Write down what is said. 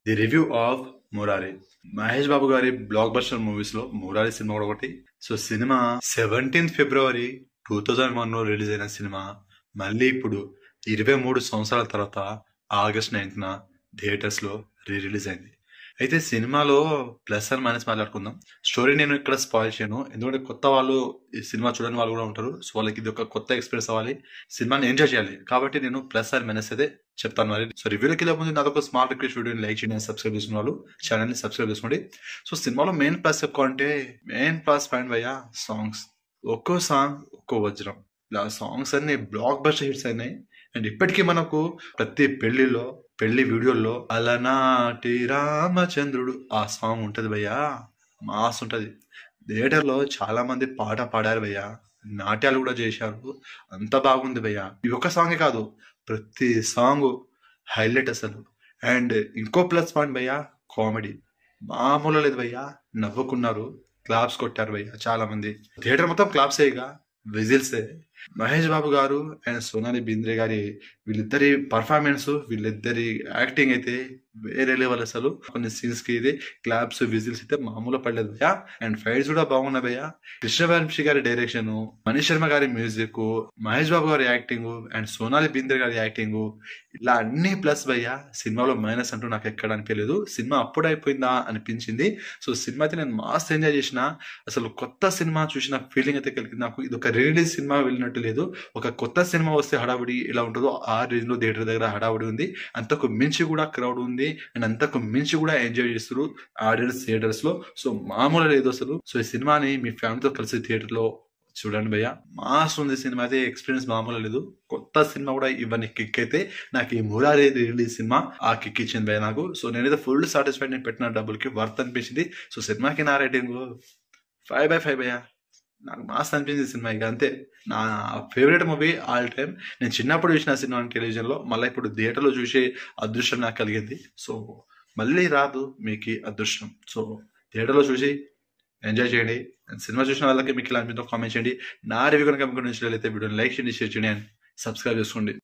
The review of Murari. Mahesh Babu గారి block buster movies లో Murari cinema కూడా ఒకటి. సో సినిమా 17th ఫిబ్రవరి 2001 లో రిలీజ్ అయిన సినిమా మళ్ళీ ఇప్పుడు 23 సంవత్సరాల తర్వాత ఆగస్ట్ 9th థియేటర్స్ లో రిలీజ్ అయింది. అయితే సినిమాలో ప్లస్ అండ్ మైనస్ మాట్లాడుకుందాం. స్టోరీ నేను ఇక్కడ స్పాయిల్ చేయను, ఎందుకంటే కొత్త వాళ్ళు ఈ సినిమా చూడని వాళ్ళు కూడా ఉంటారు. సో వాళ్ళకి ఇది ఒక కొత్త ఎక్స్పీరియన్స్ అవ్వాలి, సినిమాని ఎంజాయ్ చేయాలి. కాబట్టి నేను ప్లస్ అండ్ మైనస్ అయితే చెప్తాను. మరి సో రివ్యూలోకి వెళ్ళే ముందు నాదొక స్మాల్ రిక్వెస్ట్, వీడియోని లైక్ చేయండి, సబ్స్క్రైబ్ చేసుకున్న వాళ్ళు ఛానల్ని సబ్స్క్రైబ్ చేసుకోండి. సో సినిమాలో మెయిన్ ప్లస్ చెప్పుకోవాలంటే మెయిన్ ప్లస్ పాయింట్ భయ్యా సాంగ్స్. ఒక్కో సాంగ్ ఒక్కో వజ్రం. ఇలా సాంగ్స్ అన్ని బ్లాక్ బస్టర్ హిట్స్ అయినాయి. అండ్ ఇప్పటికీ మనకు ప్రతి పెళ్లి వీడియోల్లో అలనాటి రామచంద్రుడు ఆ సాంగ్ ఉంటది భయ్యా, మాస్ ఉంటది. థియేటర్ లో చాలా మంది పాట పాడారు భయ్యా, నాట్యాలు కూడా చేశారు, అంత బాగుంది భయ్యా. ఈ ఒక్క సాంగే కాదు, ప్రతి సాంగ్ హైలైట్ అసలు. అండ్ ఇంకో ప్లస్ పాయింట్ భయ్యా, కామెడీ మామూలు లేదు భయ్యా. నవ్వుకున్నారు, క్లాప్స్ కొట్టారు భయ్యా చాలా మంది. థియేటర్ మొత్తం క్లాప్స్ అయ్యగా, విజిల్సే. మహేష్ బాబు గారు అండ్ సోనాలి బింద్రే గారి వీళ్ళిద్దరి పర్ఫార్మెన్స్, వీళ్ళిద్దరి యాక్టింగ్ అయితే వేరే లెవెల్ అసలు. కొన్ని సీన్స్ కి ఇది క్లాప్స్ విజిల్స్ అయితే మామూలు పడలేదు భయ్యా. అండ్ ఫైట్స్ కూడా బాగున్నాయి భయ్యా. కృష్ణవంశీ గారి డైరెక్షన్, మనీష్ శర్మ గారి మ్యూజిక్, మహేష్ బాబు గారి యాక్టింగ్ అండ్ సోనాలి బింద్రే గారి యాక్టింగ్, ఇలా అన్ని ప్లస్ భయ్యా. సినిమాలో మైనస్ అంటూ నాకు ఎక్కడ అనిపించలేదు. సినిమా అప్పుడు అయిపోయిందా అనిపించింది. సో సినిమా అయితే నేను మస్త్ ఎంజాయ్ చేసిన. అసలు కొత్త సినిమా చూసిన ఫీలింగ్ అయితే కలిగింది నాకు. ఇది ఒక రిలీజ్ సినిమా వెళ్ళినట్టు లేదు. ఒక కొత్త సినిమా వస్తే హడావుడి ఎలా ఉంటుందో ఆ రేంజ్ లో థియేటర్ దగ్గర హడావుడి ఉంది. అంతకు మించి కూడా క్రౌడ్ ఉంది. అండ్ అంతకు మించి కూడా ఎంజాయ్ చేస్తారు ఆడియన్స్ థియేటర్స్ లో. సో మామూలు లేదు అసలు. సో ఈ సినిమాని మీ ఫ్యామిలీతో కలిసి థియేటర్ లో చూడండి భయ్యా, మాస్ ఉంది సినిమా అయితే. ఎక్స్పీరియన్స్ మామూలు లేదు. కొత్త సినిమా కూడా ఇవన్నీ కిక్ అయితే నాకు ఈ మురారి రిలీజ్ సినిమా ఆ కిక్ ఇచ్చింది భయ్యా నాకు. సో నేనైతే ఫుల్ సాటిస్ఫైడ్, నేను పెట్టిన డబ్బులకి వర్త్ అనిపించింది. సో సినిమాకి నా రేటింగ్ 5/5 భయ్యా. నాకు మాస్ అనిపించింది సినిమా. ఇక అంతే, నా ఫేవరెట్ మూవీ ఆల్ టైమ్. నేను చిన్నప్పుడు చూసిన సినిమా టెలివిజన్ లో, మళ్ళీ ఇప్పుడు థియేటర్ లో చూసే అదృష్టం నాకు కలిగింది. సో మళ్ళీ రాదు మీకు అదృష్టం. సో థియేటర్ లో చూసి ఎంజాయ్ చేయండి. సినిమా చూసిన వాళ్ళకి మీకు ఇలా అనిపిందో కామెంట్ చేయండి. నా రివ్యూ కనుక మీకు నచ్చినట్లయితే వీడియోని లైక్ చేయండి, షేర్ చేయండి అండ్ సబ్స్క్రైబ్ చేసుకోండి.